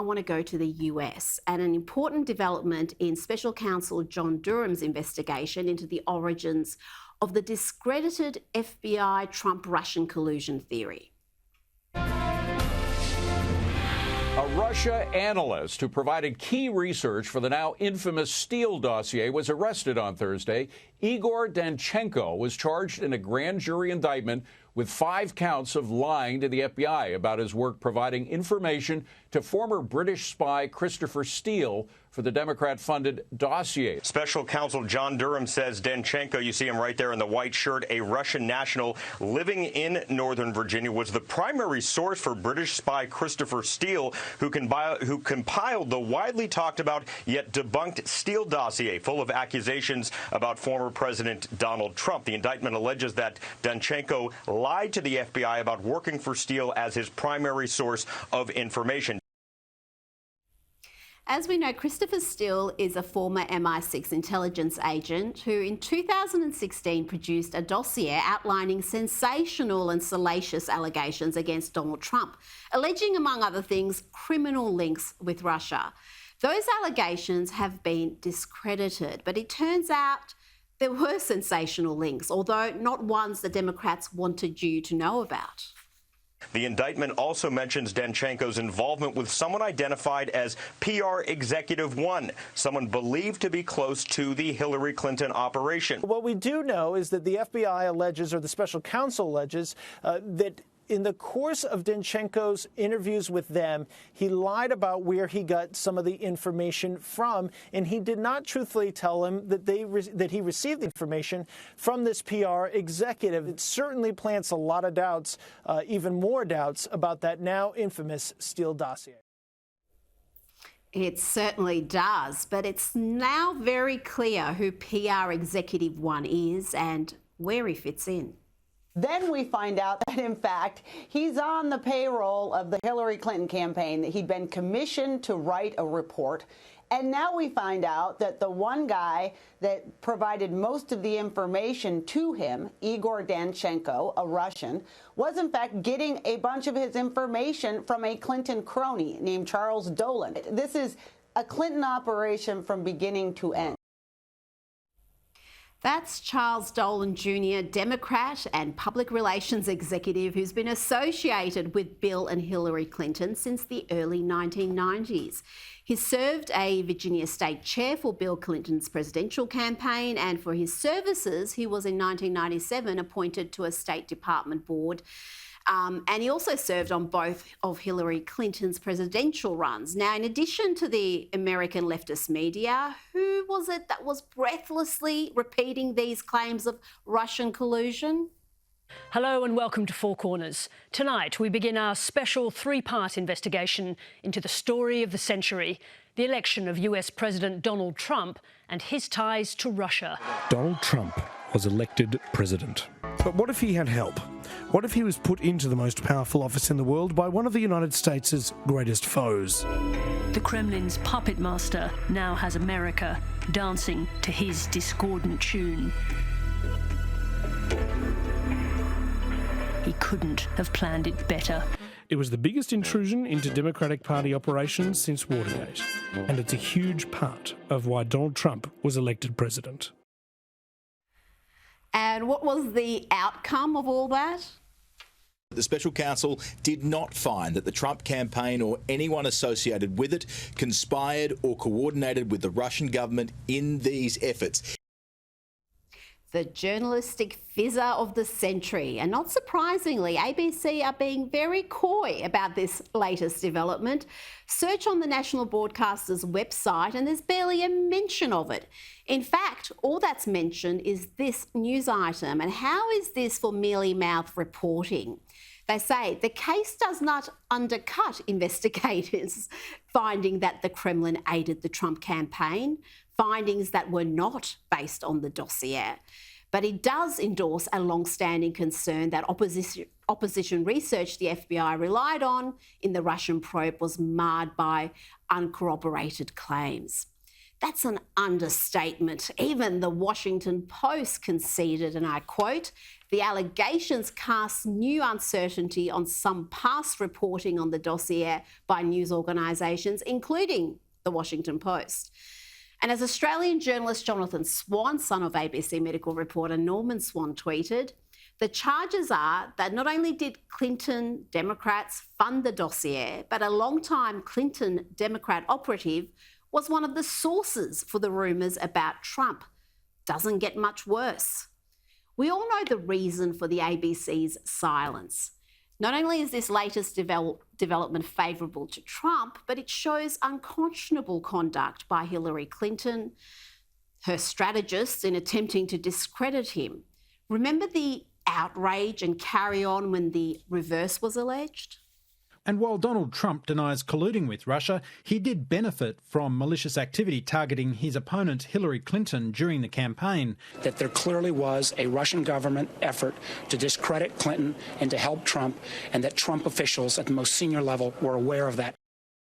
I want to go to the US and an important development in Special Counsel John Durham's investigation into the origins of the discredited FBI Trump-Russian collusion theory. A Russia analyst who provided key research for the now infamous Steele dossier was arrested on Thursday. Igor Danchenko was charged in a grand jury indictment with 5 counts of lying to the FBI about his work providing information to former British spy Christopher Steele for the Democrat-funded dossier. Special Counsel John Durham says Danchenko, you see him right there in the white shirt, a Russian national living in Northern Virginia, was the primary source for British spy Christopher Steele, who compiled the widely talked about yet debunked Steele dossier, full of accusations about former President Donald Trump. The indictment alleges that Danchenko lied to the FBI about working for Steele as his primary source of information. As we know, Christopher Steele is a former MI6 intelligence agent who in 2016 produced a dossier outlining sensational and salacious allegations against Donald Trump, alleging, among other things, criminal links with Russia. Those allegations have been discredited, but it turns out there were sensational links, although not ones the Democrats wanted you to know about. The indictment also mentions Danchenko's involvement with someone identified as PR Executive 1, someone believed to be close to the Hillary Clinton operation. What we do know is that the FBI alleges, or the special counsel alleges, that in the course of Danchenko's interviews with them, he lied about where he got some of the information from, and he did not truthfully tell him that he received the information from this PR executive. It certainly plants a lot of doubts, even more doubts, about that now infamous Steele dossier. It certainly does, but it's now very clear who PR Executive 1 is and where he fits in. Then we find out that, in fact, he's on the payroll of the Hillary Clinton campaign, that he'd been commissioned to write a report. And now we find out that the one guy that provided most of the information to him, Igor Danchenko, a Russian, was in fact getting a bunch of his information from a Clinton crony named Charles Dolan. This is a Clinton operation from beginning to end. That's Charles Dolan Jr., Democrat and public relations executive who's been associated with Bill and Hillary Clinton since the early 1990s. He served a Virginia state chair for Bill Clinton's presidential campaign, and for his services, he was in 1997 appointed to a State Department board. And he also served on both of Hillary Clinton's presidential runs. Now, in addition to the American leftist media, who was it that was breathlessly repeating these claims of Russian collusion? Hello and welcome to Four Corners. Tonight we begin our special 3-part investigation into the story of the century, the election of US President Donald Trump and his ties to Russia. Donald Trump was elected president. But what if he had help? What if he was put into the most powerful office in the world by one of the United States' greatest foes? The Kremlin's puppet master now has America dancing to his discordant tune. He couldn't have planned it better. It was the biggest intrusion into Democratic Party operations since Watergate, and it's a huge part of why Donald Trump was elected president. And what was the outcome of all that? The special counsel did not find that the Trump campaign or anyone associated with it conspired or coordinated with the Russian government in these efforts. The journalistic fizzer of the century. And not surprisingly, ABC are being very coy about this latest development. Search on the national broadcaster's website and there's barely a mention of it. In fact, all that's mentioned is this news item. And how is this for mealy-mouthed reporting? They say the case does not undercut investigators' finding that the Kremlin aided the Trump campaign, findings that were not based on the dossier. But it does endorse a long-standing concern that opposition research the FBI relied on in the Russian probe was marred by uncorroborated claims. That's an understatement. Even the Washington Post conceded, and I quote, The allegations cast new uncertainty on some past reporting on the dossier by news organisations, including The Washington Post. And as Australian journalist Jonathan Swan, son of ABC medical reporter Norman Swan, tweeted, the charges are that not only did Clinton Democrats fund the dossier, but a long-time Clinton Democrat operative was one of the sources for the rumours about Trump. Doesn't get much worse. We all know the reason for the ABC's silence. Not only is this latest development favourable to Trump, but it shows unconscionable conduct by Hillary Clinton, her strategists in attempting to discredit him. Remember the outrage and carry on when the reverse was alleged? And while Donald Trump denies colluding with Russia, he did benefit from malicious activity targeting his opponent Hillary Clinton during the campaign. That there clearly was a Russian government effort to discredit Clinton and to help Trump, and that Trump officials at the most senior level were aware of that.